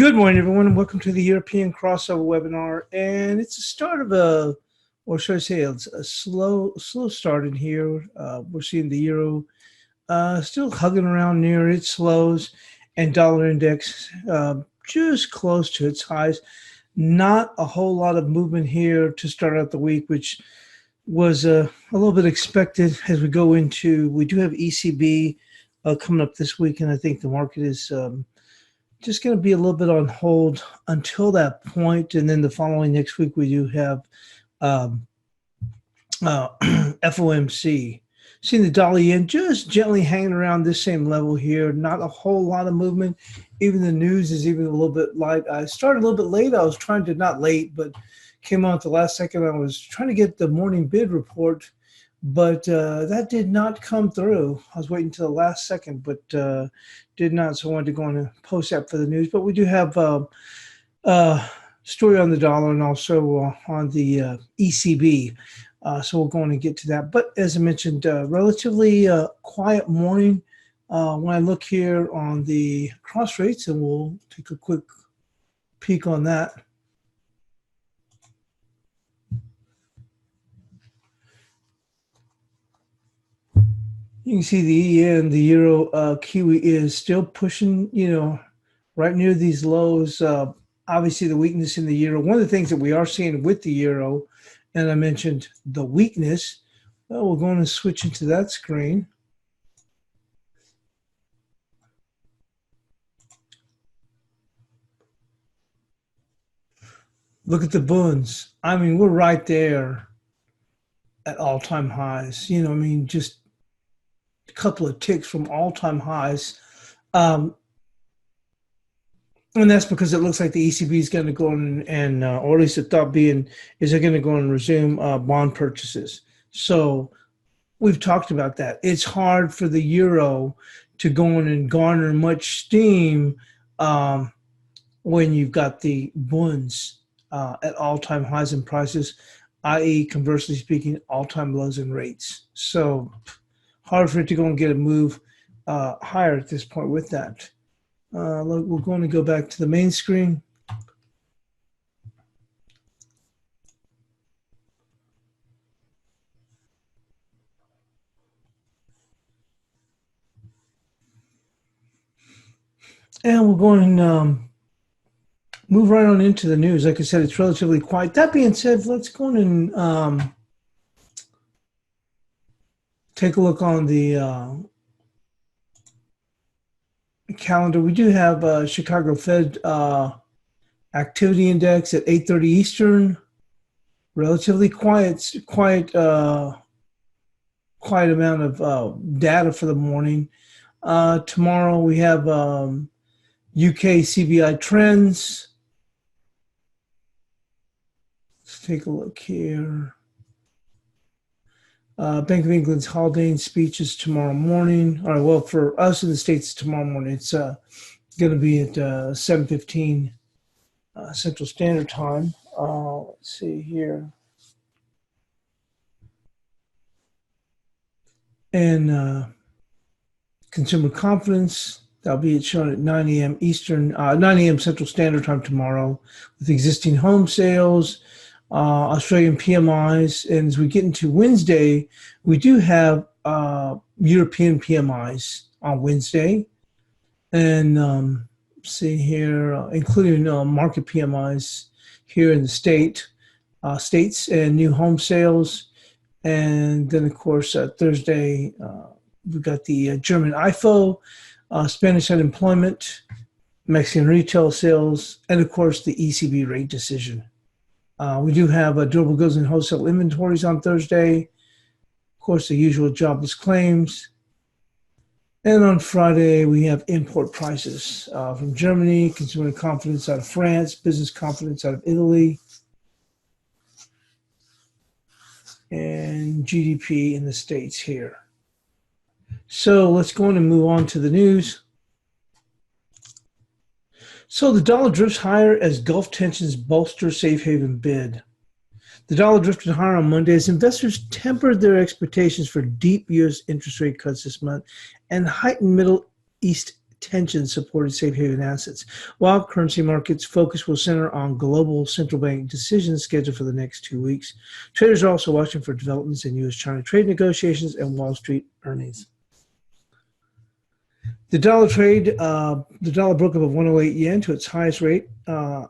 Good morning, everyone, and welcome to the European crossover webinar. And it's the start of or should I say, it's a slow start in here. We're seeing the euro still hugging around near its lows, and dollar index just close to its highs. Not a whole lot of movement here to start out the week, which was a little bit expected as we go into. We do have ECB coming up this week, and I think the market is just going to be a little bit on hold until that point. And then the following next week, we do have FOMC. Seeing the dollar yen just gently hanging around this same level here. Not a whole lot of movement. Even the news is even a little bit light. I started a little bit late. I was trying to, not late, but came on at the last second. I was trying to get the morning bid report, but that did not come through. I was waiting until the last second, but did not. So I wanted to go on and post that for the news. But we do have story on the dollar and also on the ECB. So we're going to get to that. But as I mentioned, relatively quiet morning. When I look here on the cross rates, and we'll take a quick peek on that. You can see the yen, the euro, Kiwi is still pushing, right near these lows. Obviously, the weakness in the euro. One of the things that we are seeing with the euro, and I mentioned the weakness. Well, we're going to switch into that screen. Look at the bunds. I mean, we're right there at all-time highs. Just a couple of ticks from all-time highs. And that's because it looks like the ECB is going to go in and or at least the thought being, is they're going to go and resume bond purchases. So we've talked about that. It's hard for the euro to go in and garner much steam when you've got the bunds at all-time highs in prices, i.e., conversely speaking, all-time lows in rates. So hard for it to go and get a move higher at this point with that. Look, we're going to go back to the main screen. And we're going to move right on into the news. Like I said, it's relatively quiet. That being said, let's go and take a look on the calendar. We do have Chicago Fed activity index at 8:30 Eastern. Relatively quiet amount of data for the morning. Tomorrow we have UK CBI trends. Let's take a look here. Bank of England's holiday speeches tomorrow morning. All right, well, for us in the States, tomorrow morning, it's going to be at 7:15 Central Standard Time. Let's see here. And consumer confidence, that'll be shown at 9 a.m. Eastern, 9 a.m. Central Standard Time tomorrow, with existing home sales, Australian PMIs, and as we get into Wednesday, we do have European PMIs on Wednesday, and see here, including market PMIs here in the states and new home sales, and then of course Thursday we've got the German IFO, Spanish unemployment, Mexican retail sales, and of course the ECB rate decision. We do have durable goods and wholesale inventories on Thursday. Of course, the usual jobless claims. And on Friday, we have import prices from Germany, consumer confidence out of France, business confidence out of Italy, and GDP in the States here. So let's go on and move on to the news. So the dollar drifts higher as Gulf tensions bolster safe haven bid. The dollar drifted higher on Monday as investors tempered their expectations for deep U.S. interest rate cuts this month and heightened Middle East tension supported safe haven assets, while currency markets focus will center on global central bank decisions scheduled for the next 2 weeks. Traders are also watching for developments in U.S.-China trade negotiations and Wall Street earnings. The dollar broke above 108 yen to its highest rate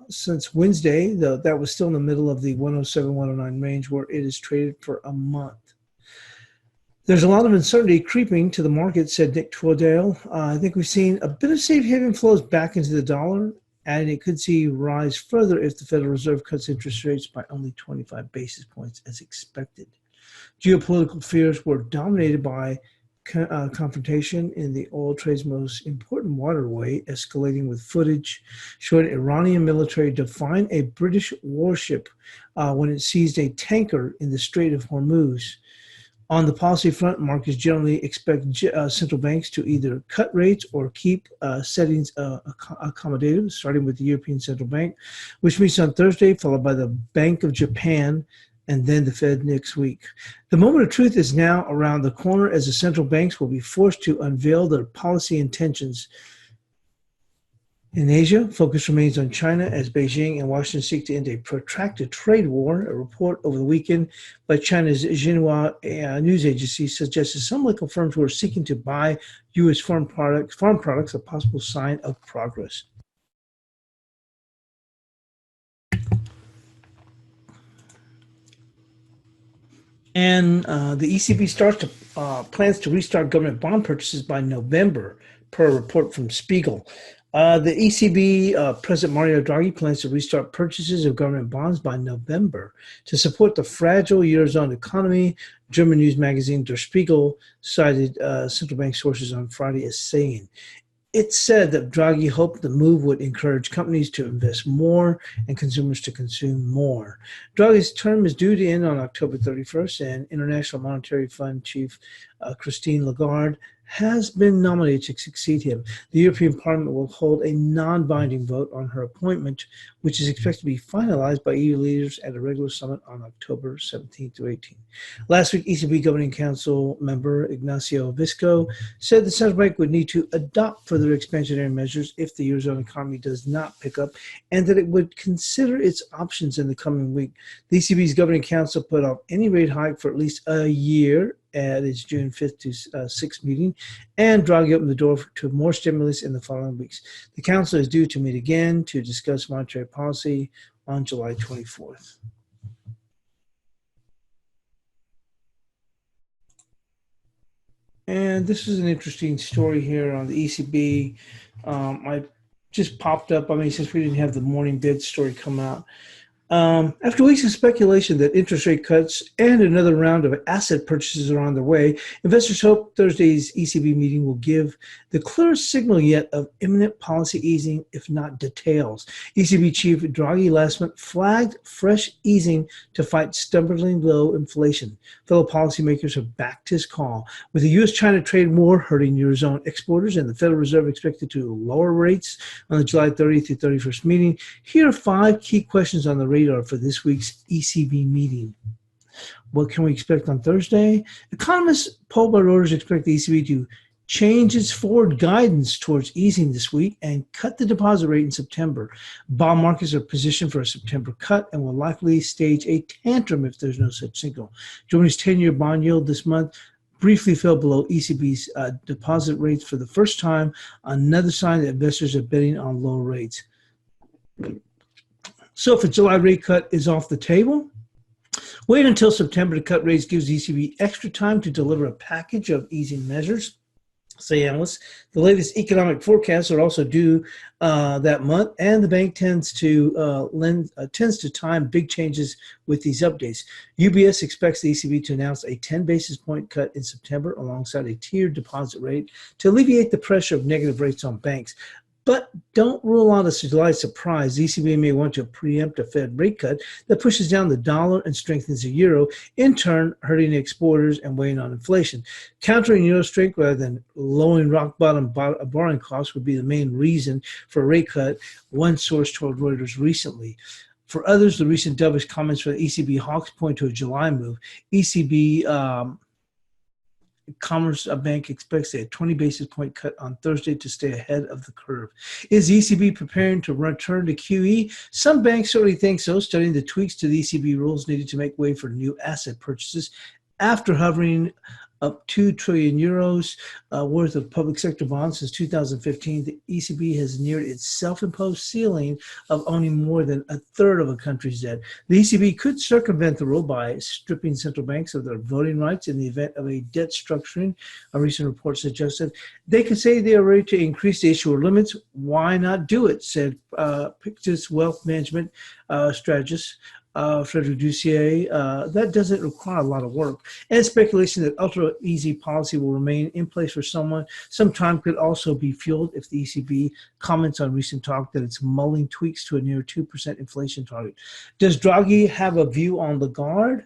since Wednesday, though that was still in the middle of the 107, 109 range where it is traded for a month. There's a lot of uncertainty creeping to the market, said Nick Twodale. I think we've seen a bit of safe haven flows back into the dollar, and it could see rise further if the Federal Reserve cuts interest rates by only 25 basis points as expected. Geopolitical fears were dominated by confrontation in the oil trade's most important waterway, escalating with footage showing Iranian military define a British warship when it seized a tanker in the Strait of Hormuz. On the policy front, markets generally expect central banks to either cut rates or keep settings accommodative, starting with the European Central Bank, which meets on Thursday, followed by the Bank of Japan, and then the Fed next week. The moment of truth is now around the corner as the central banks will be forced to unveil their policy intentions. In Asia, focus remains on China as Beijing and Washington seek to end a protracted trade war. A report over the weekend by China's Xinhua news agency suggests that some local firms who are seeking to buy U.S. farm products a possible sign of progress. And the ECB plans to restart government bond purchases by November, per a report from Spiegel. The ECB President Mario Draghi plans to restart purchases of government bonds by November to support the fragile Eurozone economy. German news magazine Der Spiegel cited central bank sources on Friday as saying. It said that Draghi hoped the move would encourage companies to invest more and consumers to consume more. Draghi's term is due to end on October 31st, and International Monetary Fund Chief Christine Lagarde has been nominated to succeed him. The European Parliament will hold a non-binding vote on her appointment, which is expected to be finalized by EU leaders at a regular summit on October 17th to 18th. Last week, ECB Governing Council member Ignacio Visco said the central bank would need to adopt further expansionary measures if the Eurozone economy does not pick up, and that it would consider its options in the coming week. The ECB's Governing Council put off any rate hike for at least a year at its June 5th to 6th meeting, and Draghi opened the door to more stimulus in the following weeks. The council is due to meet again to discuss monetary policy on July 24th. And this is an interesting story here on the ECB. I just popped up, since we didn't have the morning bid story come out. After weeks of speculation that interest rate cuts and another round of asset purchases are on their way, investors hope Thursday's ECB meeting will give the clearest signal yet of imminent policy easing, if not details. ECB Chief Draghi last month flagged fresh easing to fight stubbornly low inflation. Fellow policymakers have backed his call. With the U.S.-China trade war hurting Eurozone exporters and the Federal Reserve expected to lower rates on the July 30th to 31st meeting, here are 5 key questions on the radar for this week's ECB meeting. What can we expect on Thursday? Economists polled by Reuters expect the ECB to change its forward guidance towards easing this week and cut the deposit rate in September. Bond markets are positioned for a September cut and will likely stage a tantrum if there's no such signal. Germany's 10-year bond yield this month briefly fell below ECB's deposit rates for the first time, another sign that investors are betting on low rates. So if a July rate cut is off the table, wait until September to cut rates gives ECB extra time to deliver a package of easing measures, say analysts. The latest economic forecasts are also due that month, and the bank tends to time big changes with these updates. UBS expects the ECB to announce a 10 basis point cut in September alongside a tiered deposit rate to alleviate the pressure of negative rates on banks. But don't rule out a July surprise. The ECB may want to preempt a Fed rate cut that pushes down the dollar and strengthens the euro, in turn hurting exporters and weighing on inflation. Countering euro strength rather than lowering rock bottom borrowing costs would be the main reason for a rate cut, one source told Reuters recently. For others, the recent dovish comments from the ECB hawks point to a July move. ECB Commerce Bank expects a 20 basis point cut on Thursday to stay ahead of the curve. Is the ECB preparing to return to QE? Some banks certainly think so, studying the tweaks to the ECB rules needed to make way for new asset purchases after hovering up 2 trillion euros worth of public sector bonds since 2015. The ECB has neared its self-imposed ceiling of owning more than a third of a country's debt. The ECB could circumvent the rule by stripping central banks of their voting rights in the event of a debt structuring. A recent report suggested they could say they are ready to increase the issuer limits. Why not do it, said Pictus Wealth Management strategist Frederic Dussier. That doesn't require a lot of work. And speculation that ultra easy policy will remain in place for some time could also be fueled if the ECB comments on recent talk that it's mulling tweaks to a near 2% inflation target. Does Draghi have a view on Lagarde?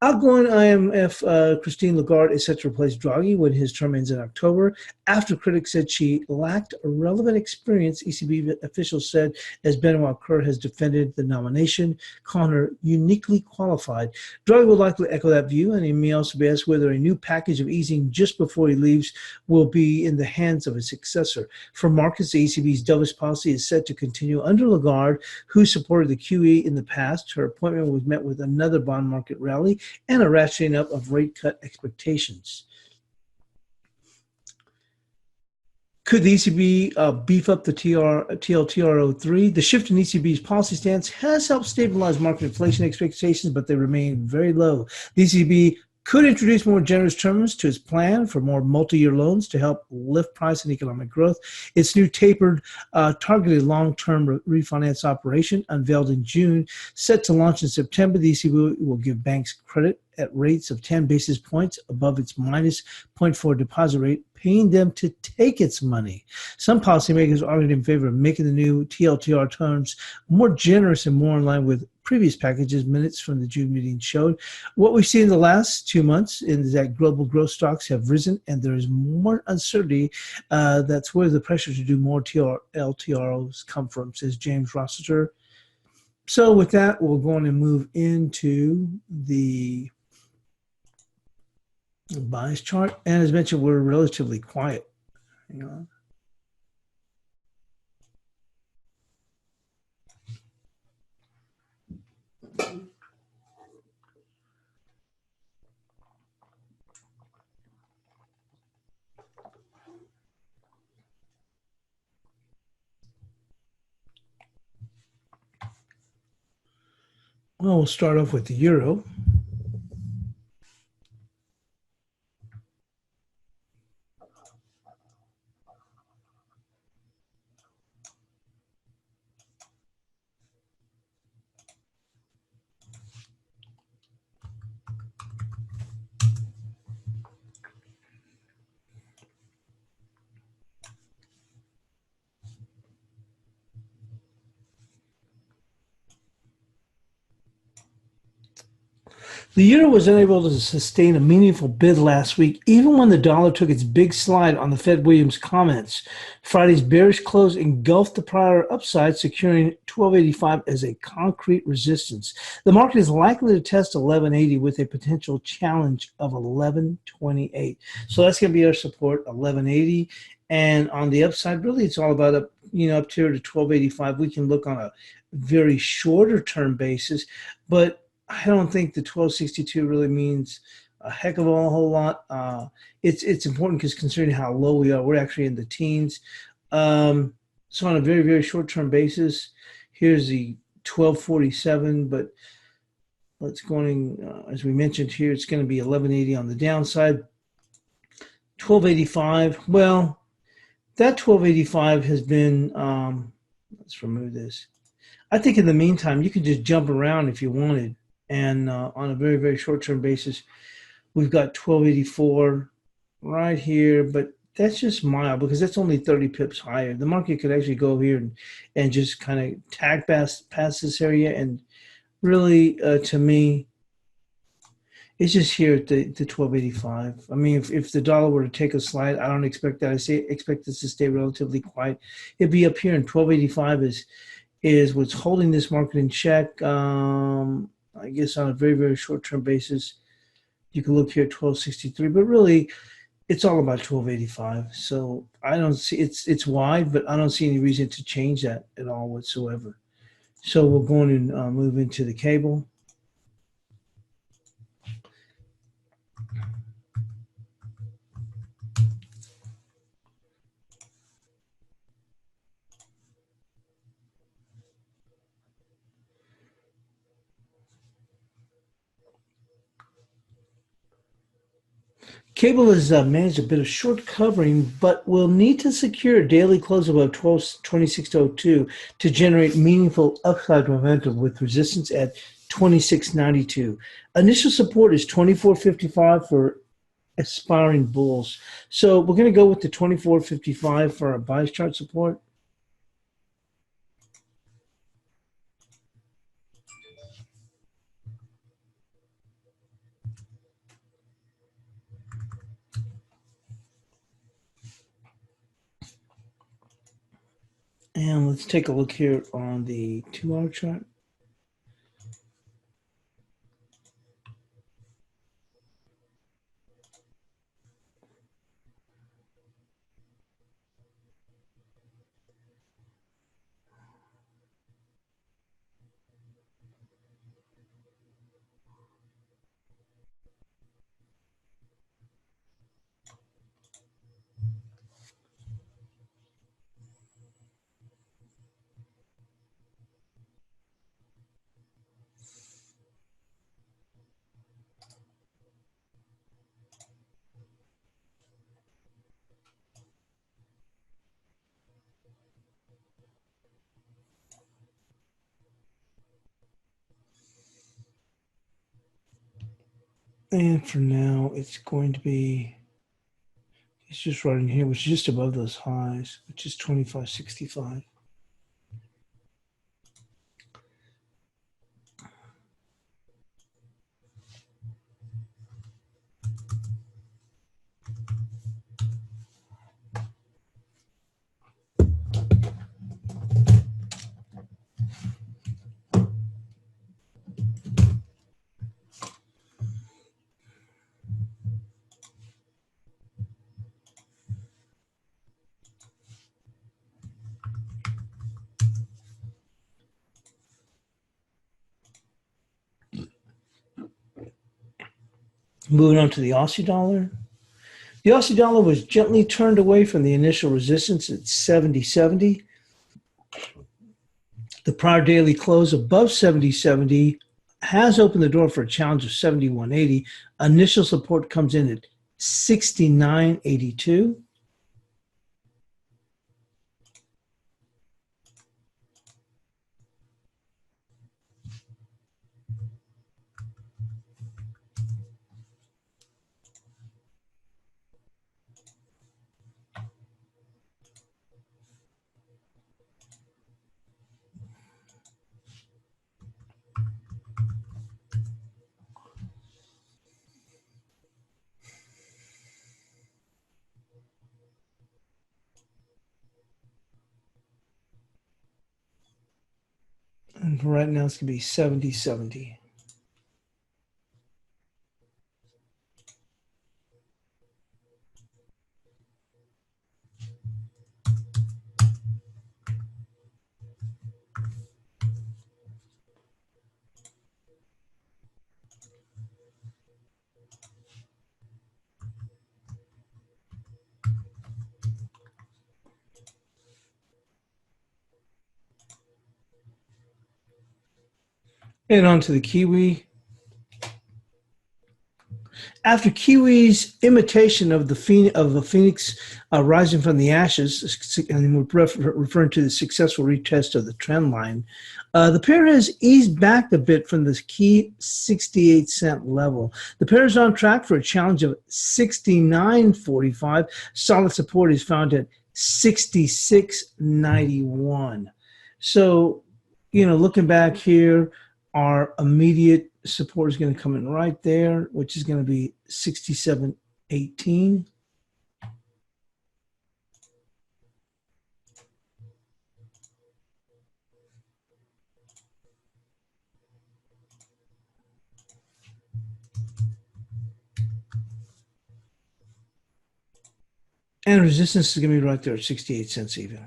Outgoing IMF Christine Lagarde is set to replace Draghi when his term ends in October. After critics said she lacked relevant experience, ECB officials said, as Benoit Curé has defended the nomination, calling her uniquely qualified. Draghi will likely echo that view, and he may also be asked whether a new package of easing just before he leaves will be in the hands of his successor. For markets, the ECB's dovish policy is set to continue under Lagarde, who supported the QE in the past. Her appointment was met with another bond market rally and a ratcheting up of rate cut expectations. Could the ECB beef up the TLTRO3? The shift in ECB's policy stance has helped stabilize market inflation expectations, but they remain very low. The ECB could introduce more generous terms to its plan for more multi-year loans to help lift price and economic growth. Its new tapered, targeted long-term refinance operation, unveiled in June, set to launch in September. The ECB will give banks credit at rates of 10 basis points above its minus 0.4 deposit rate, paying them to take its money. Some policymakers argued in favor of making the new TLTR terms more generous and more in line with previous packages. Minutes from the June meeting showed what we've seen in the last 2 months is that global growth stocks have risen and there is more uncertainty. That's where the pressure to do more TLTROs come from, says James Rossiter. So with that, we're going to move into the bias chart. And as mentioned, we're relatively quiet. Hang on. Well, we'll start off with the euro. The euro was unable to sustain a meaningful bid last week, even when the dollar took its big slide on the Fed Williams comments. Friday's bearish close engulfed the prior upside, securing 1285 as a concrete resistance. The market is likely to test 1180 with a potential challenge of 1128. So that's going to be our support, 1180. And on the upside, really, it's all about up here to 1285. We can look on a very shorter term basis, but I don't think the 1262 really means a heck of a whole lot. It's important because considering how low we are, we're actually in the teens. So on a very, very short-term basis, here's the 1247, but let's go as we mentioned here, it's going to be 1180 on the downside. 1285, well, that 1285 has been, let's remove this. I think in the meantime, you could just jump around if you wanted. And on a very, very short-term basis, we've got 1284 right here, but that's just mild because that's only 30 pips higher. The market could actually go here and just kind of tag past this area. And really, to me, it's just here at the 1285. I mean, if the dollar were to take a slide, I don't expect that. I expect this to stay relatively quiet. It'd be up here, and 1285 is what's holding this market in check. I guess on a very, very short-term basis, You can look here at 1263, but really it's all about 1285. So I don't see it's wide, but I don't see any reason to change that at all whatsoever. So we're going to move into the cable. Cable has managed a bit of short covering, but will need to secure a daily close above 26.02 to generate meaningful upside momentum with resistance at 26.92. Initial support is 24.55 for aspiring bulls. So we're going to go with the 24.55 for our bias chart support. And let's take a look here on the 2-hour chart. And for now, it's going to be, it's just right in here, which is just above those highs, which is 25.65. Moving on to the Aussie dollar. The Aussie dollar was gently turned away from the initial resistance at 70.70. The prior daily close above 70.70 has opened the door for a challenge of 71.80. Initial support comes in at 69.82. And right now it's going to be 70.70. And on to the Kiwi. After Kiwi's imitation of the phoenix rising from the ashes, and we're referring to the successful retest of the trend line, the pair has eased back a bit from this key 68-cent level. The pair is on track for a challenge of 69.45. Solid support is found at 66.91. So, looking back here, our immediate support is going to come in right there, which is going to be 67.18. And resistance is going to be right there at 68 cents even.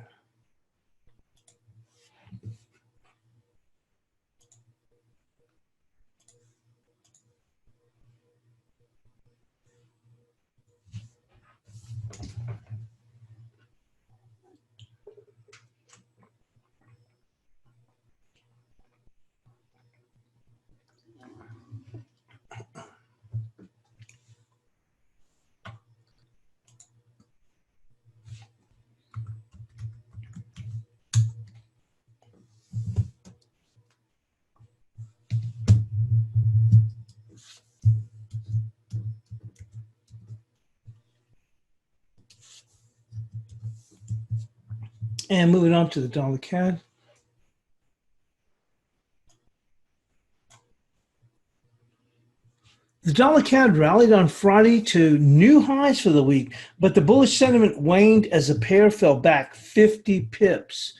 And moving on to the dollar CAD. The dollar CAD rallied on Friday to new highs for the week, but the bullish sentiment waned as the pair fell back 50 pips.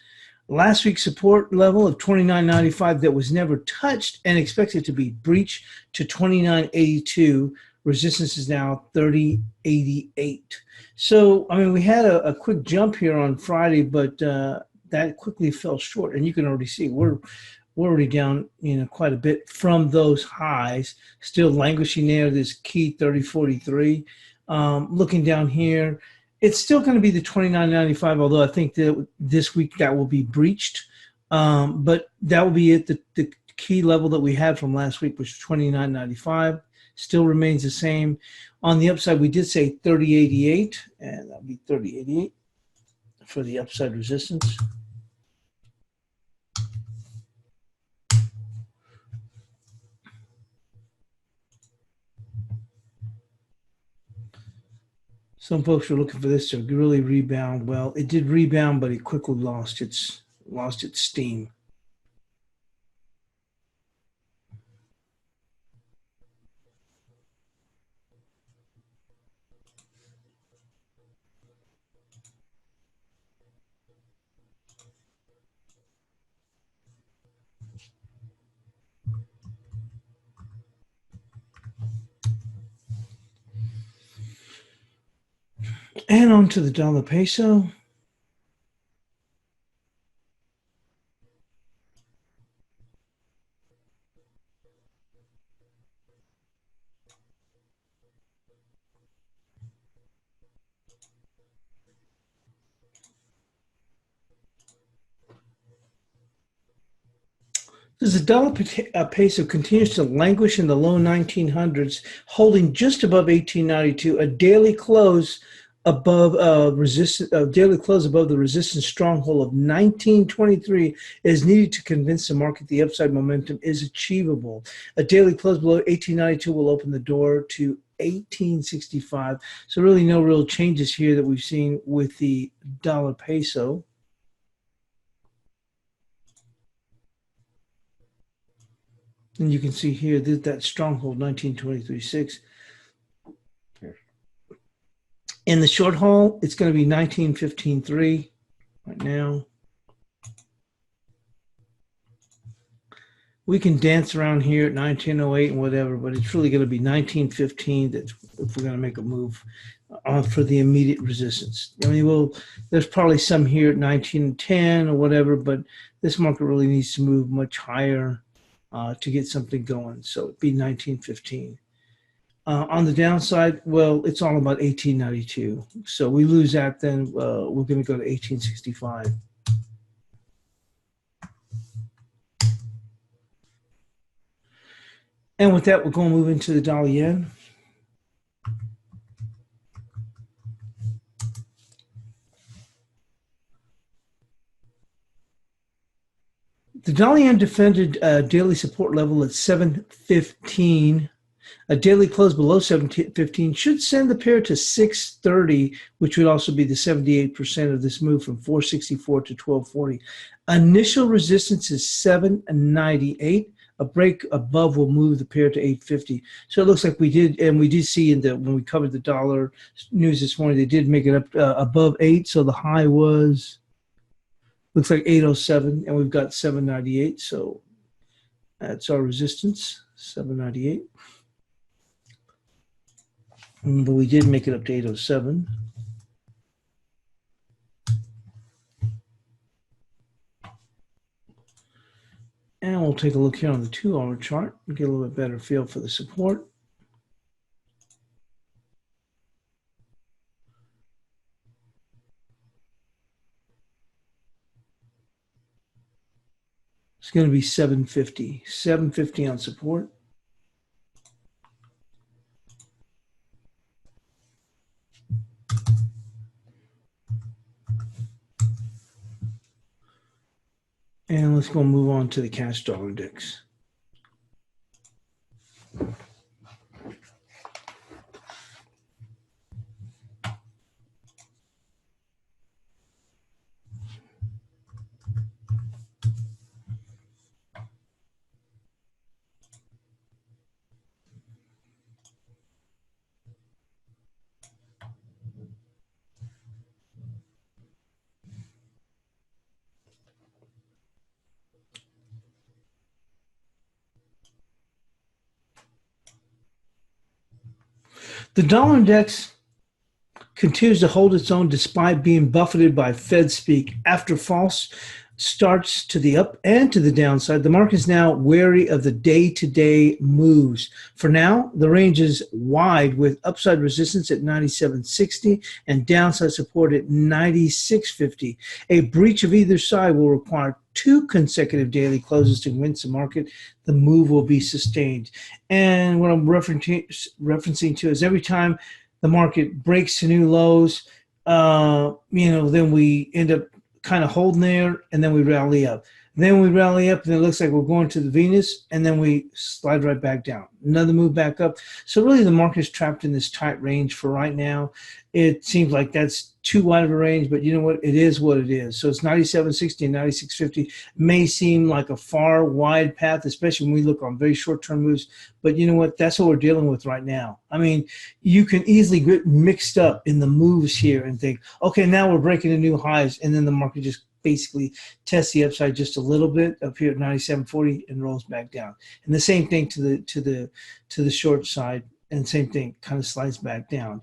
Last week's support level of 29.95 that was never touched and expected to be breached to 29.82. Resistance is now 30.88. So, I mean, we had a quick jump here on Friday, but that quickly fell short. And you can already see we're already down, quite a bit from those highs, still languishing there, this key 30.43. Looking down here, it's still going to be the 29.95, although I think that this week that will be breached. But that will be at the key level that we had from last week, which was 29.95. Still remains the same. On the upside, we did say 30.88, and that'll be 30.88 for the upside resistance. Some folks are looking for this to really rebound. Well, it did rebound, but it quickly lost its steam. And on to the dollar peso. As the dollar peso continues to languish in the low 1900s, holding just above 1892, a daily close above the resistance stronghold of 1923 is needed to convince the market the upside momentum is achievable. A daily close below 1892 will open the door to 1865. So really no real changes here that we've seen with the dollar peso. And you can see here that stronghold 1923.6. In the short haul, it's going to be 1915.3 right now. We can dance around here at 1908 and whatever, but it's really going to be 1915 that if we're going to make a move for the immediate resistance. I mean, there's probably some here at 1910 or whatever, but this market really needs to move much higher to get something going. So it'd be 1915. On the downside, well, it's all about 1892. So we lose that, then we're going to go to 1865. And with that, we're going to move into the dollar yen. The dollar yen defended a daily support level at 715. A daily close below 715 should send the pair to 630, which would also be the 78% of this move from 464 to 1240. Initial resistance is 798. A break above will move the pair to 850. So it looks like we did, and we did see when we covered the dollar news this morning, they did make it up above 8. So the high was, looks like 807, and we've got 798. So that's our resistance, 798. But we did make it up to 807. And we'll take a look here on the 2-hour chart and get a little bit better feel for the support. It's going to be 750. 750 on support. And let's go move on to the cash dollar index. The dollar index continues to hold its own despite being buffeted by Fed speak after false starts to the up and to the downside. The market is now wary of the day-to-day moves. For now, the range is wide with upside resistance at 97.60 and downside support at 96.50. A breach of either side will require 2 consecutive daily closes to convince the market the move will be sustained. And what I'm referencing to is every time the market breaks to new lows, then we end up kind of holding there, and then we rally up. Then we rally up, and it looks like we're going to the Venus, and then we slide right back down. Another move back up. So really the market's trapped in this tight range for right now. It seems like that's too wide of a range, but you know what? It is what it is. So it's 97.60 and 96.50. May seem like a far wide path, especially when we look on very short-term moves. But you know what? That's what we're dealing with right now. I mean, you can easily get mixed up in the moves here and think, okay, now we're breaking the new highs, and then the market just basically tests the upside just a little bit up here at 97.40 and rolls back down. And the same thing to the short side, and same thing kind of slides back down.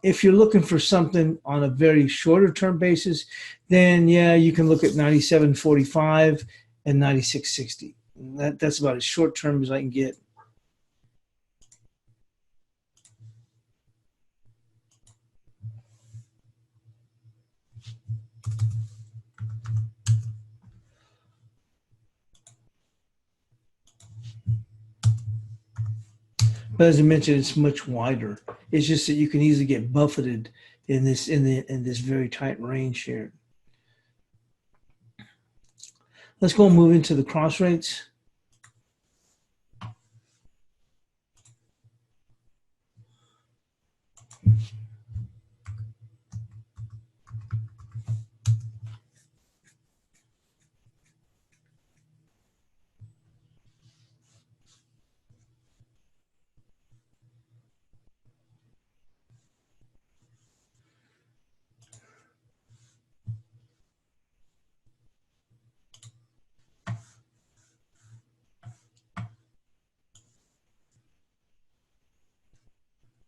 If you're looking for something on a very shorter term basis, then yeah, you can look at 97.45 and 96.60. That's about as short term as I can get. But as I mentioned, it's much wider. It's just that you can easily get buffeted in this very tight range here. Let's go and move into the cross rates.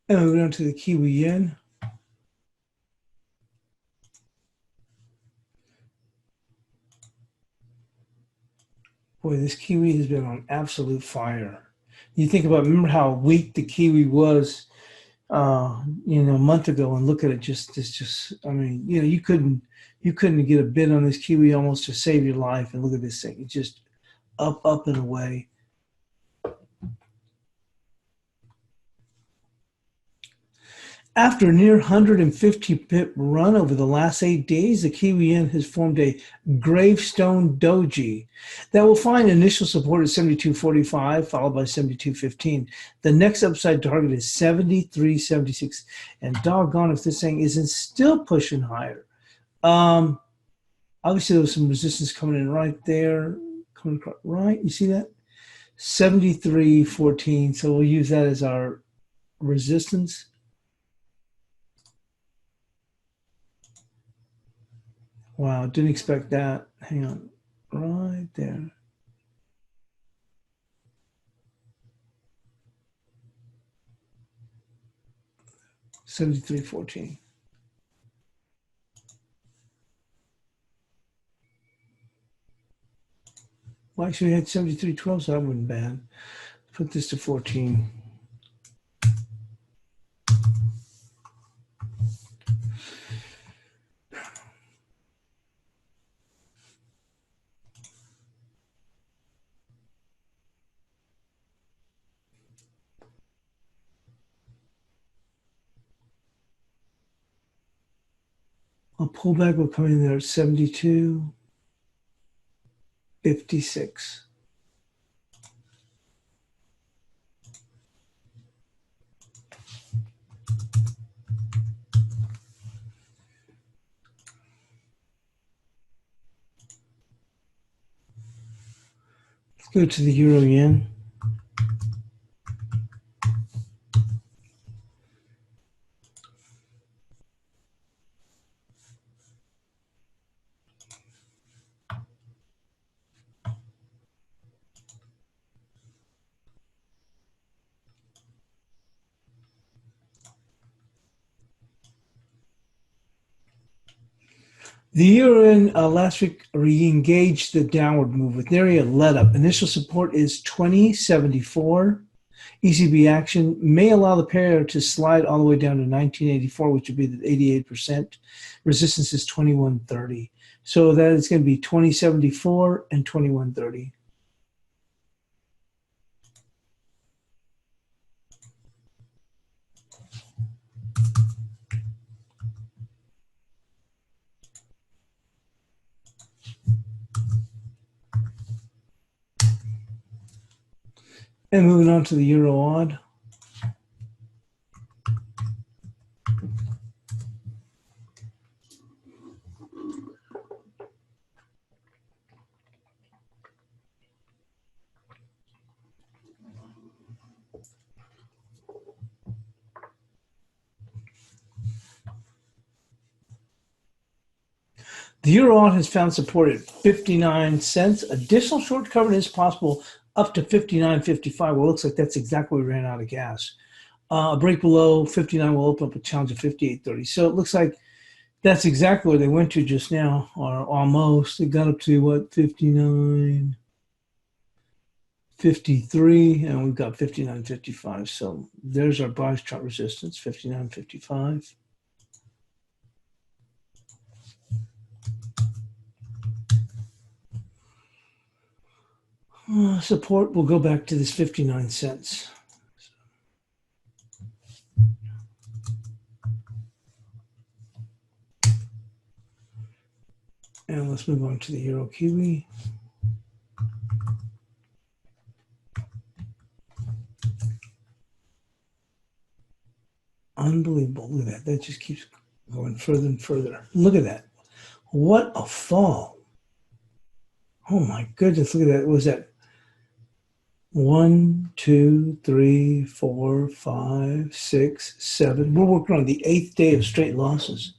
And moving on to the Kiwi yen. Boy, this Kiwi has been on absolute fire. You think about, remember how weak the Kiwi was, a month ago, and look at it. I mean, you couldn't get a bid on this Kiwi almost to save your life. And look at this thing; it's just up and away. After a near 150 pip run over the last 8 days, the Kiwi yen has formed a gravestone doji that will find initial support at 72.45, followed by 72.15. The next upside target is 73.76, and doggone if this thing isn't still pushing higher. Obviously, there was some resistance coming in right there, coming across, right? You see that? 73.14. So we'll use that as our resistance. Wow, didn't expect that. Hang on, right there. $73.14. Well, actually, we had 73.12, so that wasn't bad. Put this to 14. A pullback will come in there at 72.56. Let's go to the euro yen. The euro last week re-engaged the downward move with nearly a let up. Initial support is 20.74. ECB action may allow the pair to slide all the way down to 1984, which would be the 88%. Resistance is 21.30. So that is going to be 20.74 and 21.30. And moving on to the euro odd. The euro odd has found support at 59 cents. Additional short coverage is possible up to 59.55. Well, it looks like that's exactly where we ran out of gas. A break below 59 will open up a challenge of 58.30. So it looks like that's exactly where they went to just now, or almost. It got up to what, 59.53, and we've got 59.55. So there's our buy chart resistance, 59.55. Support will go back to this 59 cents. And let's move on to the Euro Kiwi. Unbelievable. Look at that. That just keeps going further and further. Look at that. What a fall. Oh my goodness. Look at that. Was that 1, 2, 3, 4, 5, 6, 7? We're working on the 8th day of straight losses.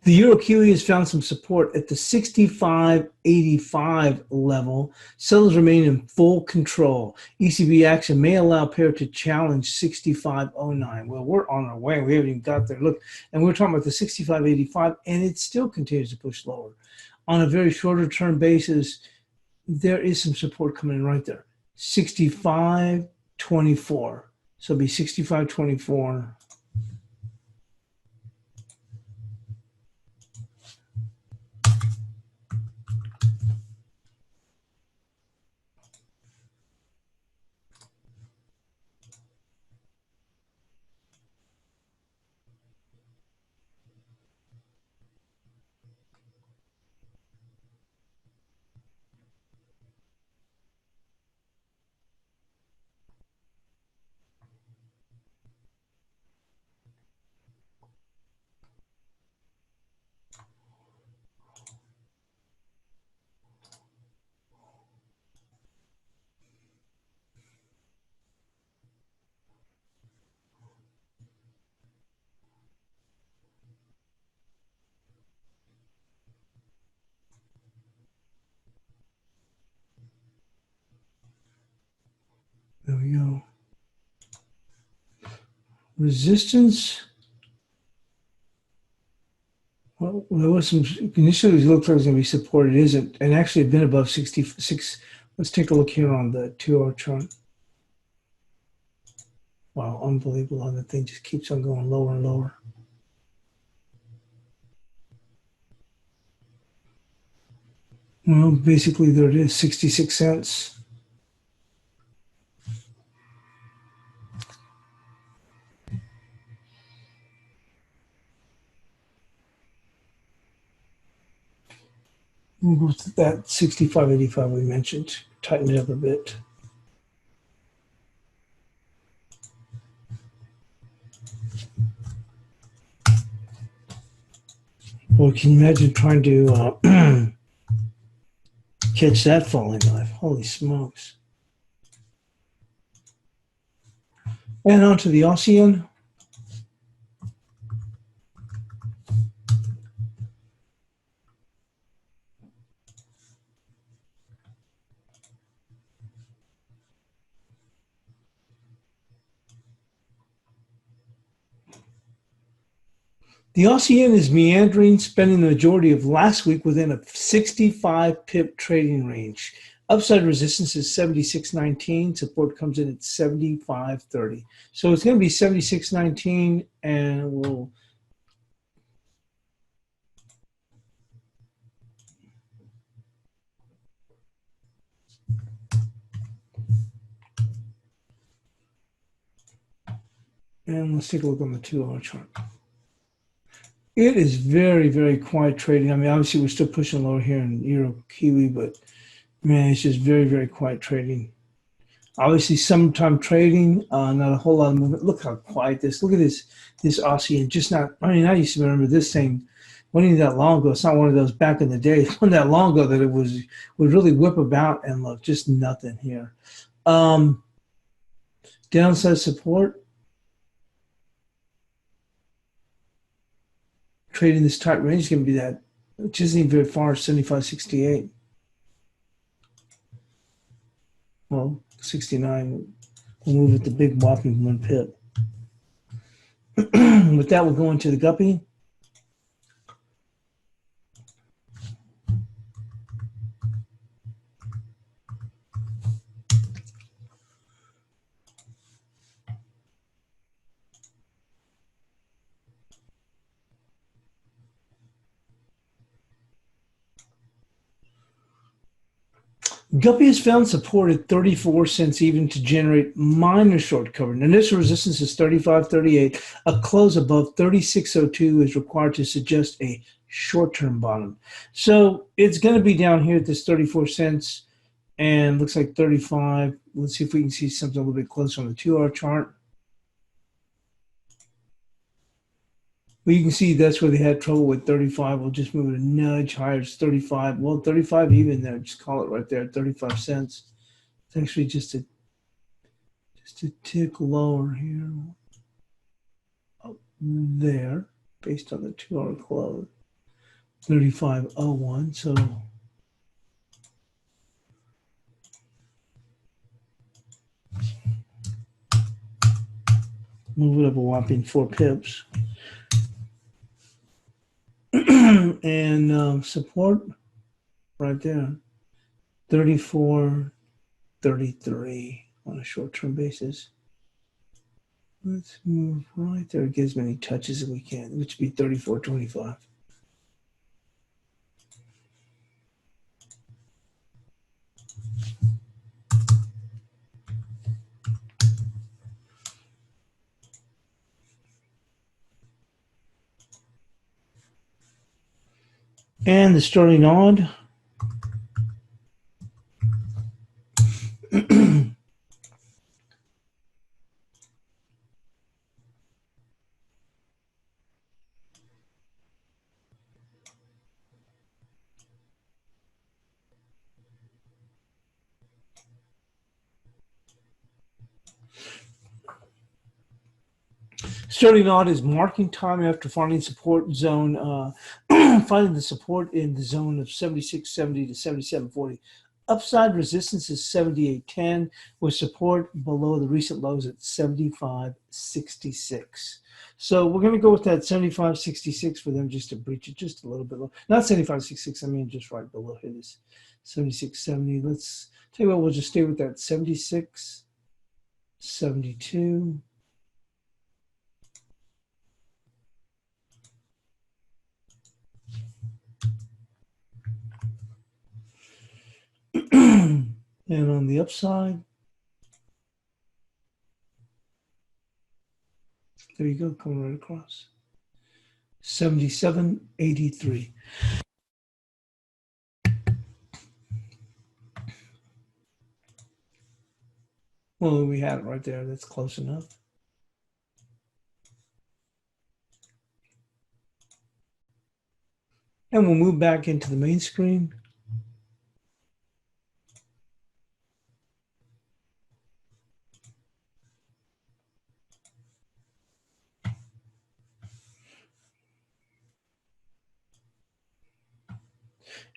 The Euro Kiwi has found some support at the 65.85 level. Sellers remain in full control. ECB action may allow pair to challenge 65.09. Well, we're on our way. We haven't even got there. Look, and we're talking about the 65.85, and it still continues to push lower. On a very shorter term basis, there is some support coming in right there. 65.24. So it'll be 65.24. There we go. Resistance. Well, there was some, initially it looked like it was going to be support. It isn't. And actually it's been above 66. Let's take a look here on the 2-hour chart. Wow, unbelievable how the thing just keeps on going lower and lower. Well, basically there it is, 66 cents. We'll go to that 65.85 we mentioned, tighten it up a bit. Well, can you imagine trying to catch that falling knife? Holy smokes. And on to the Aussie. The Aussie yen is meandering, spending the majority of last week within a 65 pip trading range. Upside resistance is 76.19. Support comes in at 75.30. So it's going to be 76.19, and we'll let's take a look on the 2-hour chart. It is very, very quiet trading. I mean, obviously we're still pushing lower here in Euro Kiwi, but man, it's just very, very quiet trading. Obviously, sometime trading, not a whole lot of movement. Look how quiet this. Look at this Aussie, and just not. I mean, I used to remember this thing. Wasn't that long ago. It's not one of those back in the day. It wasn't that long ago that it would really whip about and look, just nothing here. Downside support. Trading this tight range is going to be that, which isn't even very far, 75.68. Well, 69. We'll move it to big whopping 1 pip. With that, we'll go into the guppy. Guppy has found support at 34 cents even to generate minor short cover. Initial resistance is 35.38. A close above 36.02 is required to suggest a short-term bottom. So it's going to be down here at this 34 cents and looks like 35. Let's see if we can see something a little bit closer on the 2-hour chart. Well, you can see that's where they had trouble with 35. We'll just move it a nudge higher. It's 35. Well, 35 even there. Just call it right there, 35 cents. It's actually just a tick lower here. Up there, based on the 2-hour close. 35.01. So move it up a whopping 4 pips. And support right there, 34.33 on a short-term basis. Let's move right there, get as many touches as we can, which would be 34.25. And the sterling odd. Sterling odd is marking time after finding support zone, finding the support in the zone of 76.70 to 77.40. Upside resistance is 78.10 with support below the recent lows at 75.66. So we're going to go with that 75.66 for them just to breach it just a little bit low. Not 75.66, I mean just right below it is 76.70. Let's tell you what, we'll just stay with that 76.72. And on the upside, there you go, coming right across. 77.83. Well, we had it right there. That's close enough. And we'll move back into the main screen.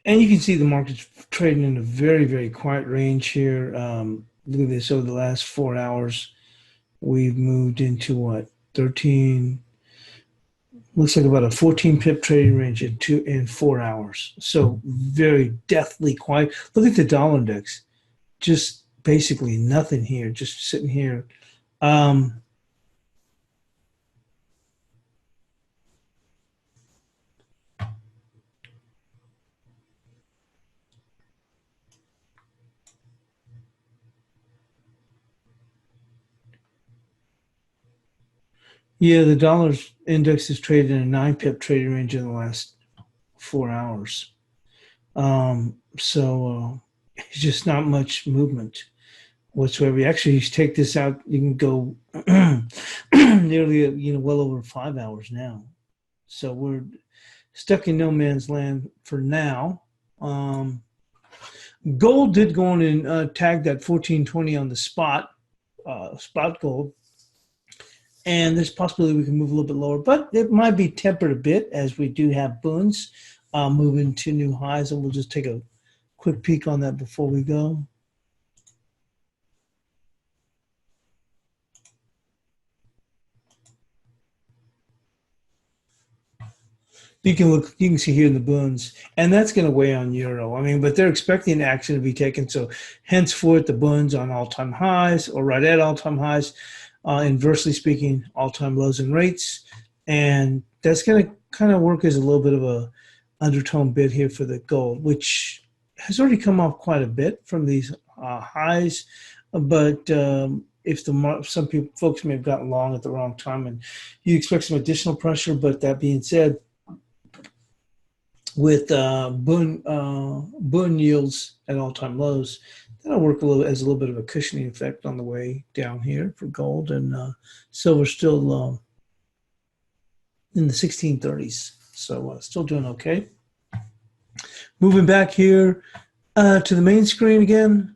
And you can see the market's trading in a very, very quiet range here. Look at this, over the last 4 hours, we've moved into what, 13, looks like about a 14 pip trading range in 4 hours. So very deathly quiet. Look at the dollar index, just basically nothing here, just sitting here. Yeah, the dollar index is traded in a 9 pip trading range in the last 4 hours. So it's just not much movement whatsoever. Actually, you take this out, you can go nearly, well over 5 hours now. So we're stuck in no man's land for now. Gold did go on and tag that 1420 on the spot gold. And there's possibility we can move a little bit lower, but it might be tempered a bit as we do have boons moving to new highs. And we'll just take a quick peek on that before we go. You can see here in the boons, and that's going to weigh on euro. I mean, but they're expecting action to be taken. So henceforth, the boons on all-time highs or right at all-time highs. Inversely speaking, all-time lows in rates. And that's going to kind of work as a little bit of a undertone bid here for the gold, which has already come off quite a bit from these highs. But if folks may have gotten long at the wrong time, and you expect some additional pressure. But that being said, with boon yields at all-time lows, that'll work as a little bit of a cushioning effect on the way down here for gold. And silver still in the 1630s, so still doing okay. Moving back here to the main screen again.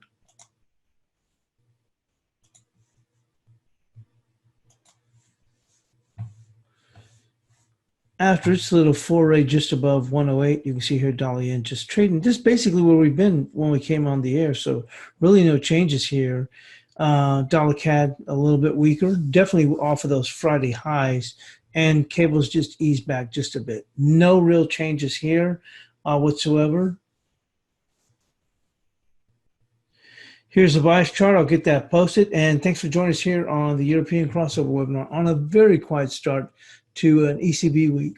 After its little foray just above 108, you can see here dollar yen just trading, just basically where we've been when we came on the air. So really no changes here. Dollar CAD a little bit weaker, definitely off of those Friday highs, and cables just eased back just a bit. No real changes here whatsoever. Here's the bias chart. I'll get that posted. And thanks for joining us here on the European Crossover webinar on a very quiet start to an ECB week.